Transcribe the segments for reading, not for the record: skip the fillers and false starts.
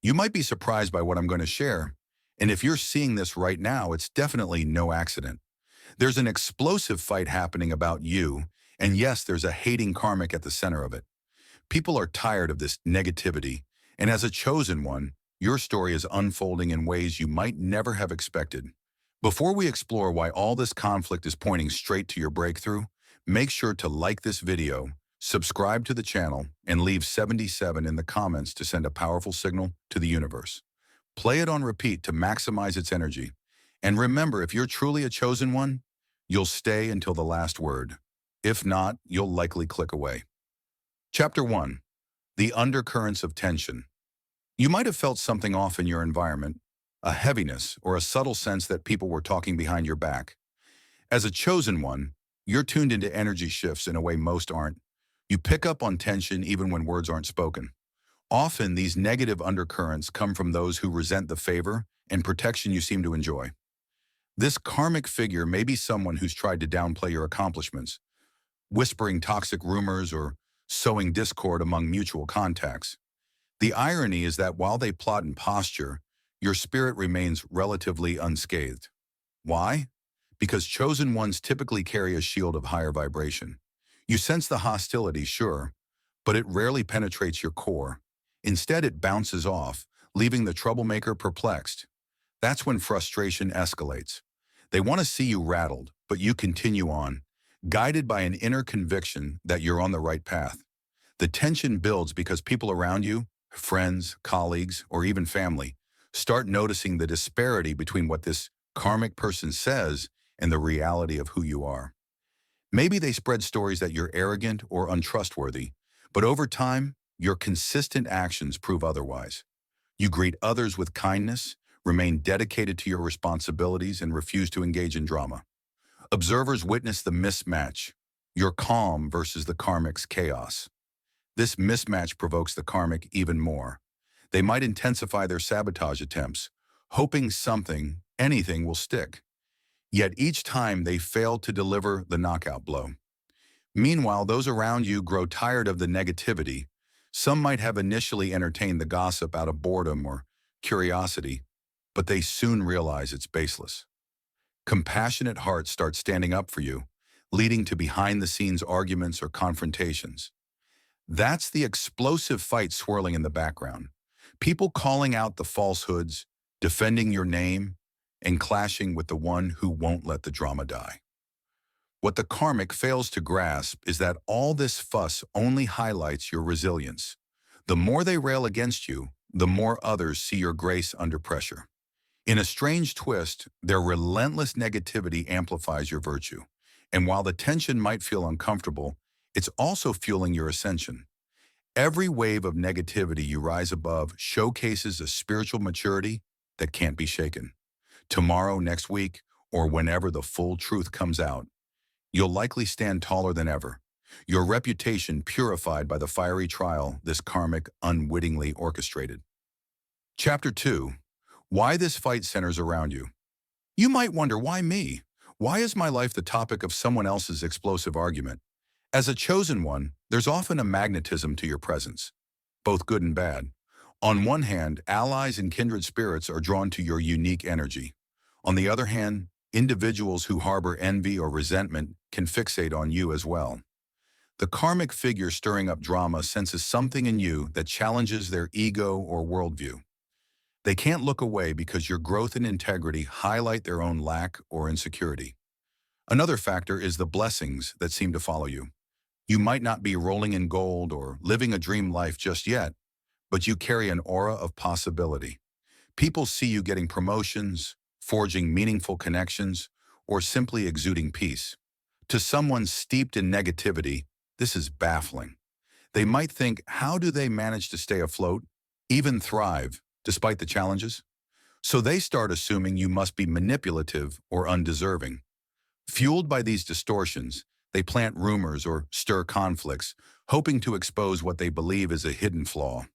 You might be surprised by what I'm going to share, and if you're seeing this right now, it's definitely no accident. There's an explosive fight happening about you, and yes, there's a hating karmic at the center of it. People are tired of this negativity, and as a chosen one, your story is unfolding in ways you might never have expected. Before we explore why all this conflict is pointing straight to your breakthrough, make sure to like this video, subscribe to the channel, and leave 77 in the comments to send a powerful signal to the universe. Play it on repeat to maximize its energy. And remember, if you're truly a chosen one, you'll stay until the last word. If not, you'll likely click away. Chapter 1. The Undercurrents of Tension. You might have felt something off in your environment, a heaviness or a subtle sense that people were talking behind your back. As a chosen one, you're tuned into energy shifts in a way most aren't. You pick up on tension even when words aren't spoken. Often, these negative undercurrents come from those who resent the favor and protection you seem to enjoy. This karmic figure may be someone who's tried to downplay your accomplishments, whispering toxic rumors or sowing discord among mutual contacts. The irony is that while they plot and posture, your spirit remains relatively unscathed. Why? Because chosen ones typically carry a shield of higher vibration. You sense the hostility, sure, but it rarely penetrates your core. Instead, it bounces off, leaving the troublemaker perplexed. That's when frustration escalates. They want to see you rattled, but you continue on, guided by an inner conviction that you're on the right path. The tension builds because people around you, friends, colleagues, or even family, start noticing the disparity between what this karmic person says and the reality of who you are. Maybe they spread stories that you're arrogant or untrustworthy, but over time, your consistent actions prove otherwise. You greet others with kindness, remain dedicated to your responsibilities, and refuse to engage in drama. Observers witness the mismatch, your calm versus the karmic's chaos. This mismatch provokes the karmic even more. They might intensify their sabotage attempts, hoping something, anything will stick. Yet each time they fail to deliver the knockout blow. Meanwhile, those around you grow tired of the negativity. Some might have initially entertained the gossip out of boredom or curiosity, but they soon realize it's baseless. Compassionate hearts start standing up for you, leading to behind-the-scenes arguments or confrontations. That's the explosive fight swirling in the background. People calling out the falsehoods, defending your name, and clashing with the one who won't let the drama die. What the karmic fails to grasp is that all this fuss only highlights your resilience. The more they rail against you, the more others see your grace under pressure. In a strange twist, their relentless negativity amplifies your virtue. And while the tension might feel uncomfortable, it's also fueling your ascension. Every wave of negativity you rise above showcases a spiritual maturity that can't be shaken. Tomorrow, next week, or whenever the full truth comes out, you'll likely stand taller than ever, your reputation purified by the fiery trial this karmic unwittingly orchestrated. Chapter 2. Why this fight centers around you. You might wonder, why me? Why is my life the topic of someone else's explosive argument? As a chosen one, there's often a magnetism to your presence, both good and bad. On one hand, allies and kindred spirits are drawn to your unique energy. On the other hand, individuals who harbor envy or resentment can fixate on you as well. The karmic figure stirring up drama senses something in you that challenges their ego or worldview. They can't look away because your growth and integrity highlight their own lack or insecurity. Another factor is the blessings that seem to follow you. You might not be rolling in gold or living a dream life just yet, but you carry an aura of possibility. People see you getting promotions, forging meaningful connections, or simply exuding peace. To someone steeped in negativity, this is baffling. They might think, how do they manage to stay afloat, even thrive, despite the challenges? So they start assuming you must be manipulative or undeserving. Fueled by these distortions, they plant rumors or stir conflicts, hoping to expose what they believe is a hidden flaw.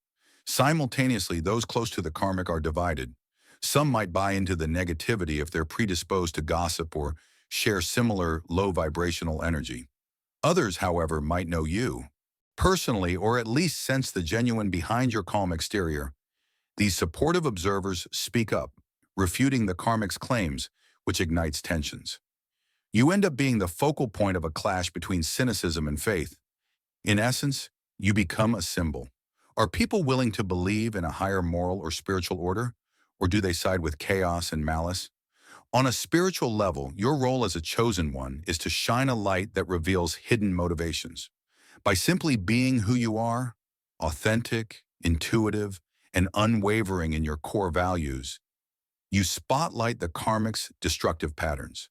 Simultaneously, those close to the karmic are divided. Some might buy into the negativity if they're predisposed to gossip or share similar low vibrational energy. Others, however, might know you personally or at least sense the genuine behind your calm exterior. These supportive observers speak up, refuting the karmic's claims, which ignites tensions. You end up being the focal point of a clash between cynicism and faith. In essence, you become a symbol. Are people willing to believe in a higher moral or spiritual order? Or do they side with chaos and malice? On a spiritual level, your role as a chosen one is to shine a light that reveals hidden motivations. By simply being who you are, authentic, intuitive, and unwavering in your core values, you spotlight the karmic's destructive patterns.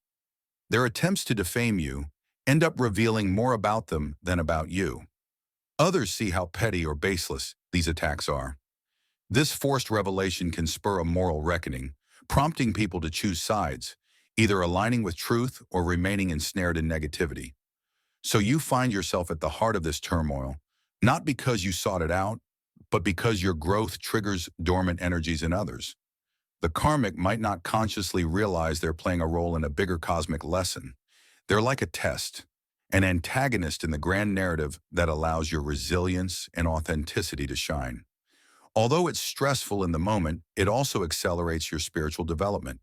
Their attempts to defame you end up revealing more about them than about you. Others see how petty or baseless these attacks are. This forced revelation can spur a moral reckoning, prompting people to choose sides, either aligning with truth or remaining ensnared in negativity. So you find yourself at the heart of this turmoil, not because you sought it out, but because your growth triggers dormant energies in others. The karmic might not consciously realize they're playing a role in a bigger cosmic lesson. They're like a test, an antagonist in the grand narrative that allows your resilience and authenticity to shine. Although it's stressful in the moment, it also accelerates your spiritual development.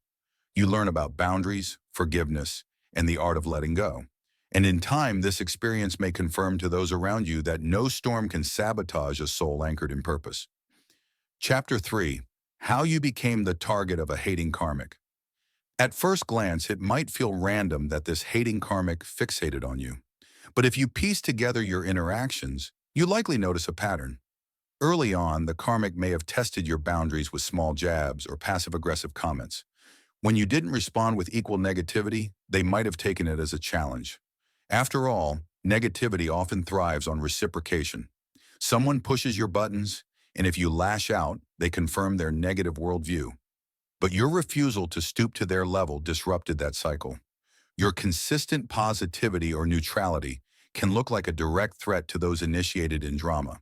You learn about boundaries, forgiveness, and the art of letting go. And in time, this experience may confirm to those around you that no storm can sabotage a soul anchored in purpose. Chapter 3. How you became the target of a hating karmic. At first glance, it might feel random that this hating karmic fixated on you. But if you piece together your interactions, you likely notice a pattern. Early on, the karmic may have tested your boundaries with small jabs or passive-aggressive comments. When you didn't respond with equal negativity, they might have taken it as a challenge. After all, negativity often thrives on reciprocation. Someone pushes your buttons, and if you lash out, they confirm their negative worldview. But your refusal to stoop to their level disrupted that cycle. Your consistent positivity or neutrality can look like a direct threat to those initiated in drama.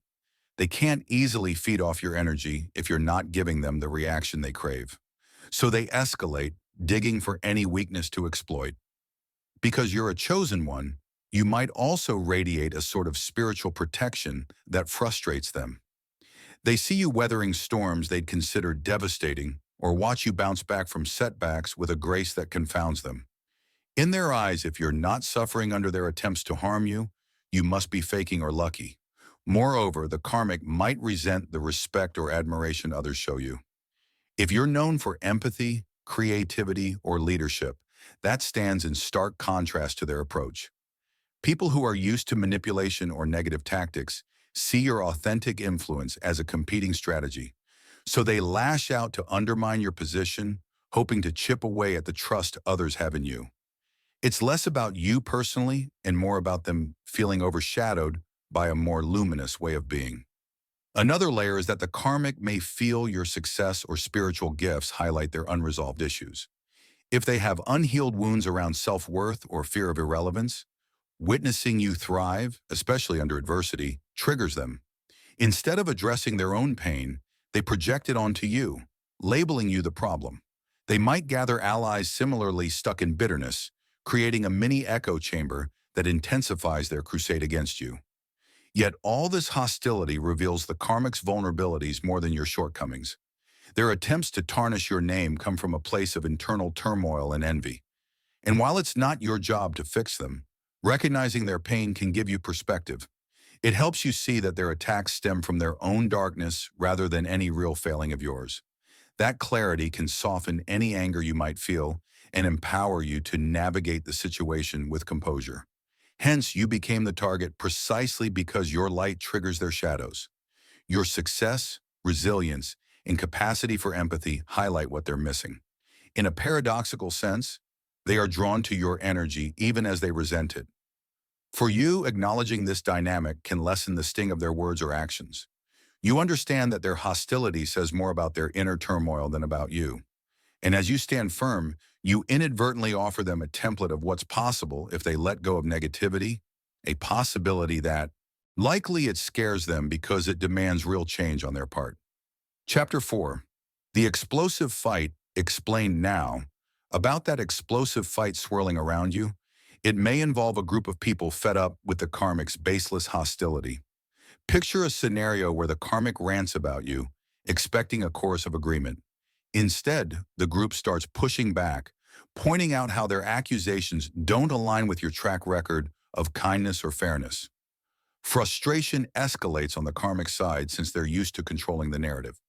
They can't easily feed off your energy if you're not giving them the reaction they crave. So they escalate, digging for any weakness to exploit. Because you're a chosen one, you might also radiate a sort of spiritual protection that frustrates them. They see you weathering storms they'd consider devastating or watch you bounce back from setbacks with a grace that confounds them. In their eyes, if you're not suffering under their attempts to harm you, you must be faking or lucky. Moreover, the karmic might resent the respect or admiration others show you. If you're known for empathy, creativity, or leadership, that stands in stark contrast to their approach. People who are used to manipulation or negative tactics see your authentic influence as a competing strategy. So they lash out to undermine your position, hoping to chip away at the trust others have in you. It's less about you personally and more about them feeling overshadowed by a more luminous way of being. Another layer is that the karmic may feel your success or spiritual gifts highlight their unresolved issues. If they have unhealed wounds around self-worth or fear of irrelevance, witnessing you thrive, especially under adversity, triggers them. Instead of addressing their own pain, they project it onto you, labeling you the problem. They might gather allies similarly stuck in bitterness, creating a mini echo chamber that intensifies their crusade against you. Yet all this hostility reveals the karmic's vulnerabilities more than your shortcomings. Their attempts to tarnish your name come from a place of internal turmoil and envy. And while it's not your job to fix them, recognizing their pain can give you perspective. It helps you see that their attacks stem from their own darkness rather than any real failing of yours. That clarity can soften any anger you might feel and empower you to navigate the situation with composure. Hence, you became the target precisely because your light triggers their shadows. Your success, resilience, and capacity for empathy highlight what they're missing. In a paradoxical sense, they are drawn to your energy even as they resent it. For you, acknowledging this dynamic can lessen the sting of their words or actions. You understand that their hostility says more about their inner turmoil than about you. And as you stand firm, you inadvertently offer them a template of what's possible if they let go of negativity, a possibility that likely it scares them because it demands real change on their part. Chapter 4. The explosive fight explained now. About that explosive fight swirling around you, it may involve a group of people fed up with the karmic's baseless hostility. Picture a scenario where the karmic rants about you, expecting a chorus of agreement. Instead, the group starts pushing back, pointing out how their accusations don't align with your track record of kindness or fairness. Frustration escalates on the karmic side since they're used to controlling the narrative.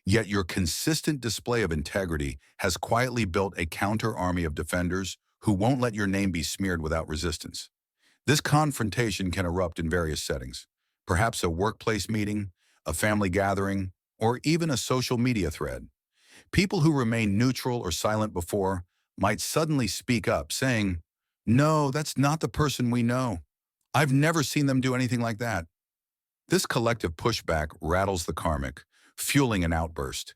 Yet your consistent display of integrity has quietly built a counter-army of defenders who won't let your name be smeared without resistance. This confrontation can erupt in various settings, perhaps a workplace meeting, a family gathering, or even a social media thread. People who remain neutral or silent before might suddenly speak up, saying, "No, that's not the person we know. I've never seen them do anything like that." This collective pushback rattles the karmic, fueling an outburst.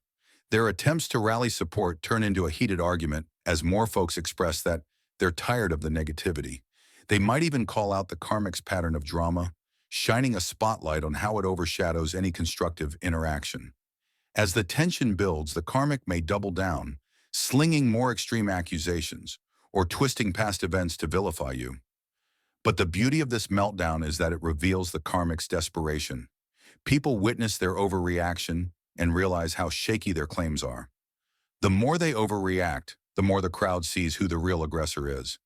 Their attempts to rally support turn into a heated argument as more folks express that they're tired of the negativity. They might even call out the karmic's pattern of drama, shining a spotlight on how it overshadows any constructive interaction. As the tension builds, the karmic may double down, slinging more extreme accusations or twisting past events to vilify you. But the beauty of this meltdown is that it reveals the karmic's desperation. People witness their overreaction and realize how shaky their claims are. The more they overreact, the more the crowd sees who the real aggressor is.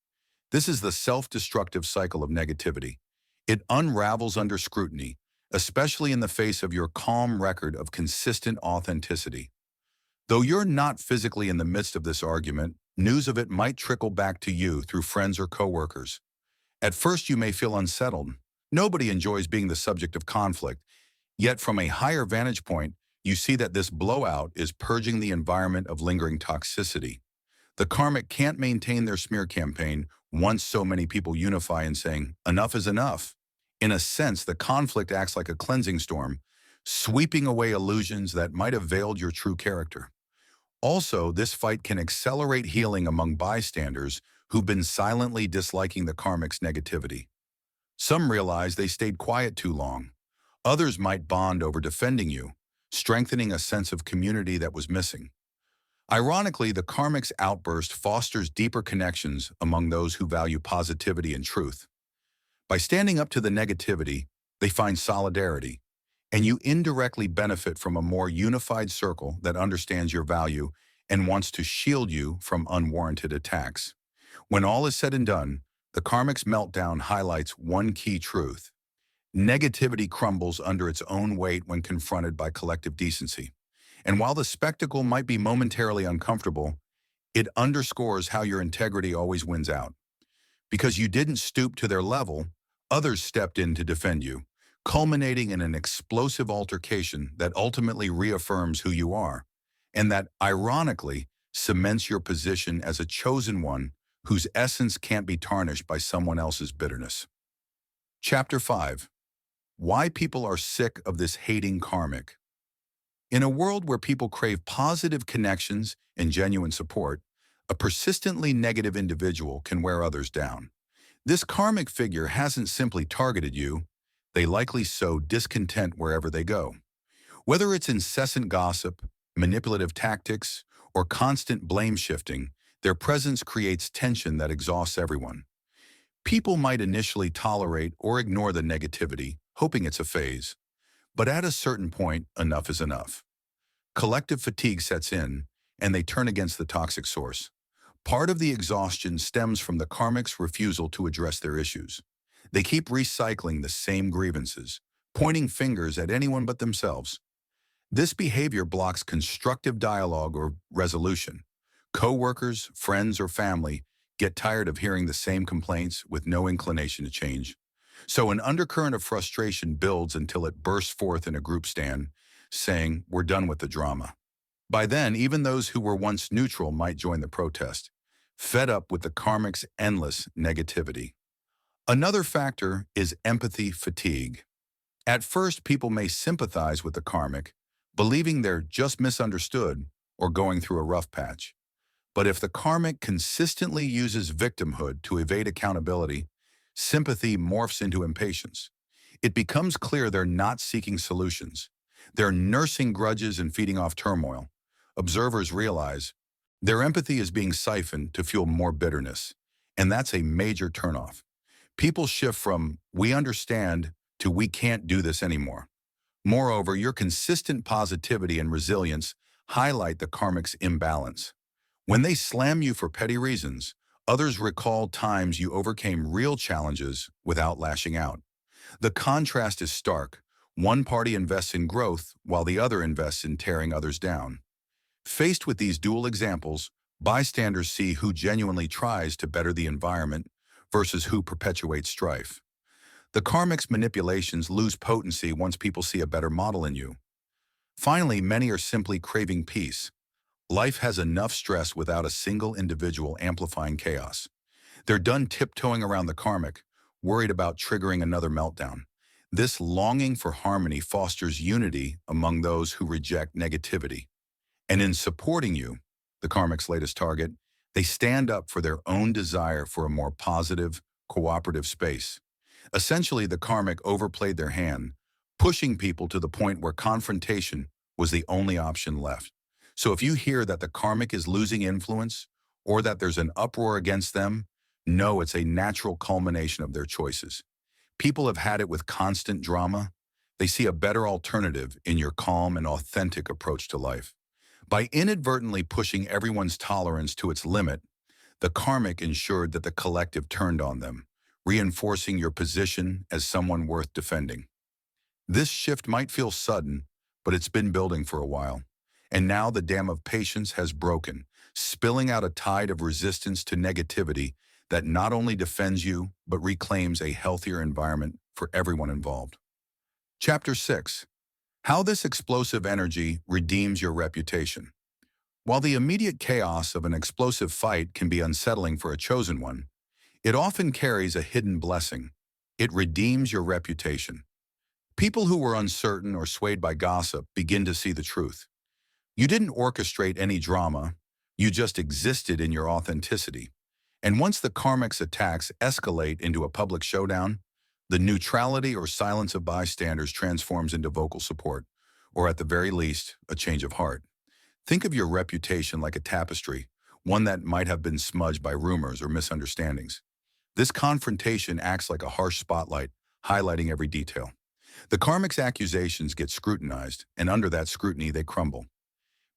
This is the self-destructive cycle of negativity. It unravels under scrutiny, especially in the face of your calm record of consistent authenticity. Though you're not physically in the midst of this argument, news of it might trickle back to you through friends or coworkers. At first, you may feel unsettled. Nobody enjoys being the subject of conflict. Yet from a higher vantage point, you see that this blowout is purging the environment of lingering toxicity. The karmic can't maintain their smear campaign once so many people unify in saying, "Enough is enough." In a sense, the conflict acts like a cleansing storm, sweeping away illusions that might have veiled your true character. Also, this fight can accelerate healing among bystanders who've been silently disliking the karmic's negativity. Some realize they stayed quiet too long. Others might bond over defending you, strengthening a sense of community that was missing. Ironically, the karmic's outburst fosters deeper connections among those who value positivity and truth. By standing up to the negativity, they find solidarity, and you indirectly benefit from a more unified circle that understands your value and wants to shield you from unwarranted attacks. When all is said and done, the karmic's meltdown highlights one key truth. Negativity crumbles under its own weight when confronted by collective decency. And while the spectacle might be momentarily uncomfortable, it underscores how your integrity always wins out. Because you didn't stoop to their level, others stepped in to defend you, culminating in an explosive altercation that ultimately reaffirms who you are, and that, ironically, cements your position as a chosen one whose essence can't be tarnished by someone else's bitterness. Chapter 5. Why people are sick of this hating karmic. In a world where people crave positive connections and genuine support, a persistently negative individual can wear others down. This karmic figure hasn't simply targeted you, they likely sow discontent wherever they go. Whether it's incessant gossip, manipulative tactics, or constant blame shifting, their presence creates tension that exhausts everyone. People might initially tolerate or ignore the negativity, hoping it's a phase. But at a certain point, enough is enough. Collective fatigue sets in, and they turn against the toxic source. Part of the exhaustion stems from the karmic's refusal to address their issues. They keep recycling the same grievances, pointing fingers at anyone but themselves. This behavior blocks constructive dialogue or resolution. Coworkers, friends, or family get tired of hearing the same complaints with no inclination to change. So an undercurrent of frustration builds until it bursts forth in a group stand, saying, "We're done with the drama." By then, even those who were once neutral might join the protest, fed up with the karmic's endless negativity. Another factor is empathy fatigue. At first, people may sympathize with the karmic, believing they're just misunderstood or going through a rough patch. But if the karmic consistently uses victimhood to evade accountability, sympathy morphs into impatience. It becomes clear they're not seeking solutions. They're nursing grudges and feeding off turmoil. Observers realize their empathy is being siphoned to fuel more bitterness, and that's a major turnoff. People shift from "we understand" to "we can't do this anymore." Moreover, your consistent positivity and resilience highlight the karmic's imbalance. When they slam you for petty reasons, others recall times you overcame real challenges without lashing out. The contrast is stark. One party invests in growth while the other invests in tearing others down. Faced with these dual examples, bystanders see who genuinely tries to better the environment versus who perpetuates strife. The karmic's manipulations lose potency once people see a better model in you. Finally, many are simply craving peace. Life has enough stress without a single individual amplifying chaos. They're done tiptoeing around the karmic, worried about triggering another meltdown. This longing for harmony fosters unity among those who reject negativity. And in supporting you, the karmic's latest target, they stand up for their own desire for a more positive, cooperative space. Essentially, the karmic overplayed their hand, pushing people to the point where confrontation was the only option left. So if you hear that the karmic is losing influence or that there's an uproar against them, know it's a natural culmination of their choices. People have had it with constant drama. They see a better alternative in your calm and authentic approach to life. By inadvertently pushing everyone's tolerance to its limit, the karmic ensured that the collective turned on them, reinforcing your position as someone worth defending. This shift might feel sudden, but it's been building for a while. And now the dam of patience has broken, spilling out a tide of resistance to negativity that not only defends you, but reclaims a healthier environment for everyone involved. Chapter 6. How this explosive energy redeems your reputation. While the immediate chaos of an explosive fight can be unsettling for a chosen one, it often carries a hidden blessing. It redeems your reputation. People who were uncertain or swayed by gossip begin to see the truth. You didn't orchestrate any drama, you just existed in your authenticity. And once the karmic's attacks escalate into a public showdown, the neutrality or silence of bystanders transforms into vocal support, or at the very least, a change of heart. Think of your reputation like a tapestry, one that might have been smudged by rumors or misunderstandings. This confrontation acts like a harsh spotlight, highlighting every detail. The karmic's accusations get scrutinized, and under that scrutiny they crumble.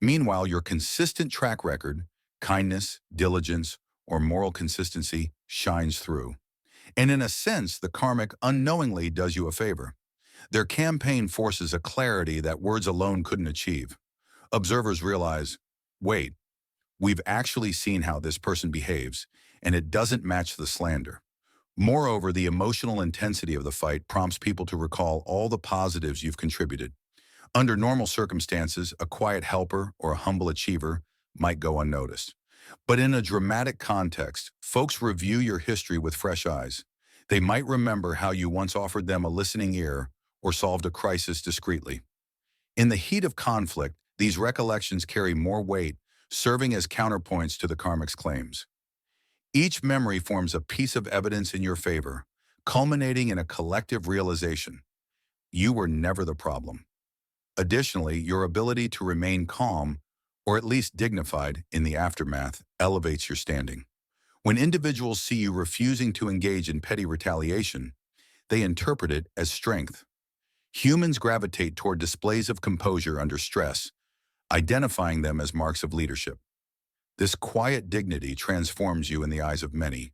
Meanwhile, your consistent track record, kindness, diligence, or moral consistency shines through. And in a sense, the karmic unknowingly does you a favor. Their campaign forces a clarity that words alone couldn't achieve. Observers realize, wait, we've actually seen how this person behaves, and it doesn't match the slander. Moreover, the emotional intensity of the fight prompts people to recall all the positives you've contributed. Under normal circumstances, a quiet helper or a humble achiever might go unnoticed. But in a dramatic context, folks review your history with fresh eyes. They might remember how you once offered them a listening ear or solved a crisis discreetly. In the heat of conflict, these recollections carry more weight, serving as counterpoints to the karmic's claims. Each memory forms a piece of evidence in your favor, culminating in a collective realization. You were never the problem. Additionally, your ability to remain calm, or at least dignified, in the aftermath elevates your standing. When individuals see you refusing to engage in petty retaliation, they interpret it as strength. Humans gravitate toward displays of composure under stress, identifying them as marks of leadership. This quiet dignity transforms you in the eyes of many,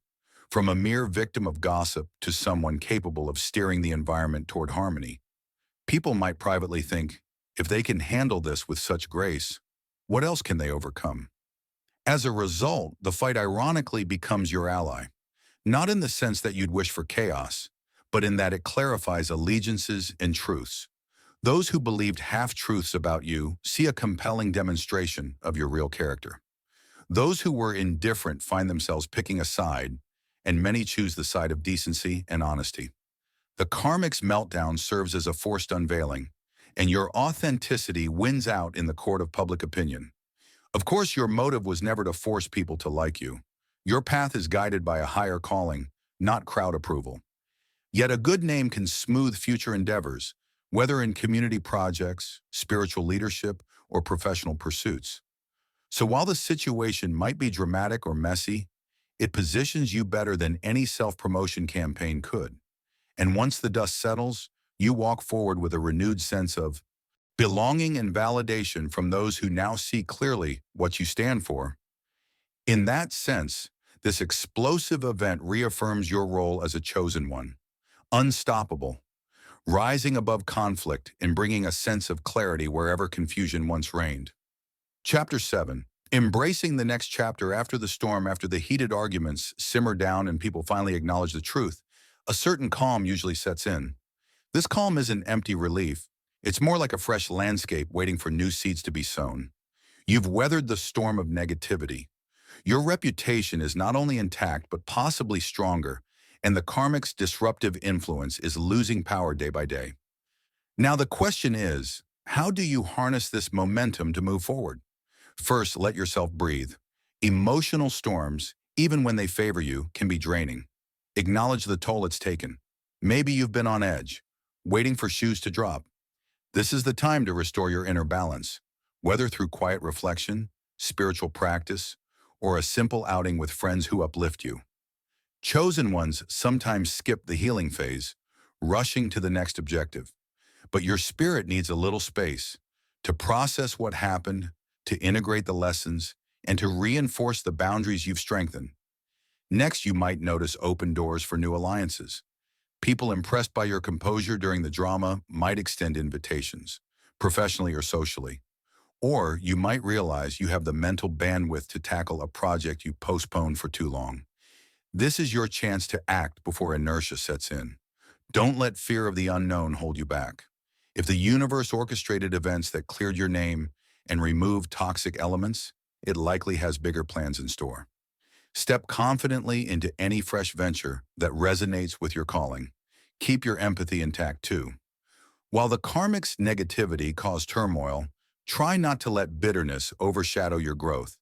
from a mere victim of gossip to someone capable of steering the environment toward harmony. People might privately think, if they can handle this with such grace, what else can they overcome? As a result, the fight ironically becomes your ally, not in the sense that you'd wish for chaos, but in that it clarifies allegiances and truths. Those who believed half-truths about you see a compelling demonstration of your real character. Those who were indifferent find themselves picking a side, and many choose the side of decency and honesty. The karmic's meltdown serves as a forced unveiling, and your authenticity wins out in the court of public opinion. Of course, your motive was never to force people to like you. Your path is guided by a higher calling, not crowd approval. Yet a good name can smooth future endeavors, whether in community projects, spiritual leadership, or professional pursuits. So while the situation might be dramatic or messy, it positions you better than any self-promotion campaign could. And once the dust settles, you walk forward with a renewed sense of belonging and validation from those who now see clearly what you stand for. In that sense, this explosive event reaffirms your role as a chosen one, unstoppable, rising above conflict and bringing a sense of clarity wherever confusion once reigned. Chapter 7. Embracing the next chapter after the storm, after the heated arguments simmer down and people finally acknowledge the truth, a certain calm usually sets in. This calm isn't empty relief. It's more like a fresh landscape waiting for new seeds to be sown. You've weathered the storm of negativity. Your reputation is not only intact but possibly stronger, and the karmic's disruptive influence is losing power day by day. Now the question is, how do you harness this momentum to move forward? First, let yourself breathe. Emotional storms, even when they favor you, can be draining. Acknowledge the toll it's taken. Maybe you've been on edge, waiting for shoes to drop. This is the time to restore your inner balance, whether through quiet reflection, spiritual practice, or a simple outing with friends who uplift you. Chosen ones sometimes skip the healing phase, rushing to the next objective. But your spirit needs a little space to process what happened, to integrate the lessons, and to reinforce the boundaries you've strengthened. Next, you might notice open doors for new alliances. People impressed by your composure during the drama might extend invitations, professionally or socially. Or you might realize you have the mental bandwidth to tackle a project you postponed for too long. This is your chance to act before inertia sets in. Don't let fear of the unknown hold you back. If the universe orchestrated events that cleared your name and removed toxic elements, it likely has bigger plans in store. Step confidently into any fresh venture that resonates with your calling. Keep your empathy intact too. While the karmic's negativity caused turmoil, try not to let bitterness overshadow your growth.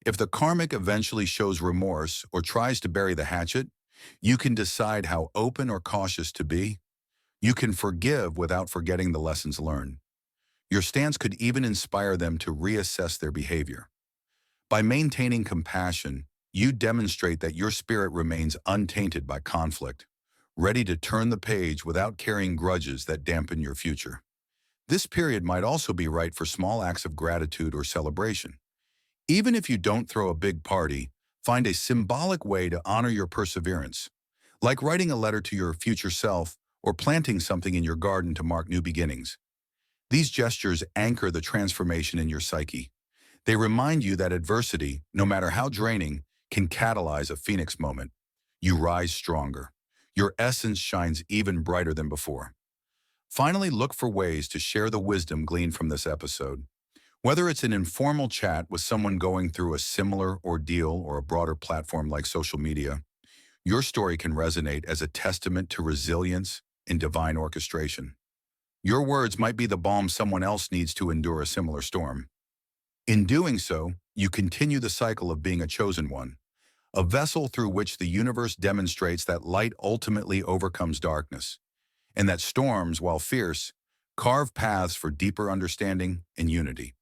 If the karmic eventually shows remorse or tries to bury the hatchet, you can decide how open or cautious to be. You can forgive without forgetting the lessons learned. Your stance could even inspire them to reassess their behavior. By maintaining compassion, you demonstrate that your spirit remains untainted by conflict, ready to turn the page without carrying grudges that dampen your future. This period might also be right for small acts of gratitude or celebration. Even if you don't throw a big party, find a symbolic way to honor your perseverance, like writing a letter to your future self or planting something in your garden to mark new beginnings. These gestures anchor the transformation in your psyche. They remind you that adversity, no matter how draining, can catalyze a phoenix moment. You rise stronger. Your essence shines even brighter than before. Finally, look for ways to share the wisdom gleaned from this episode. Whether it's an informal chat with someone going through a similar ordeal or a broader platform like social media, your story can resonate as a testament to resilience and divine orchestration. Your words might be the balm someone else needs to endure a similar storm. In doing so, you continue the cycle of being a chosen one, a vessel through which the universe demonstrates that light ultimately overcomes darkness, and that storms, while fierce, carve paths for deeper understanding and unity.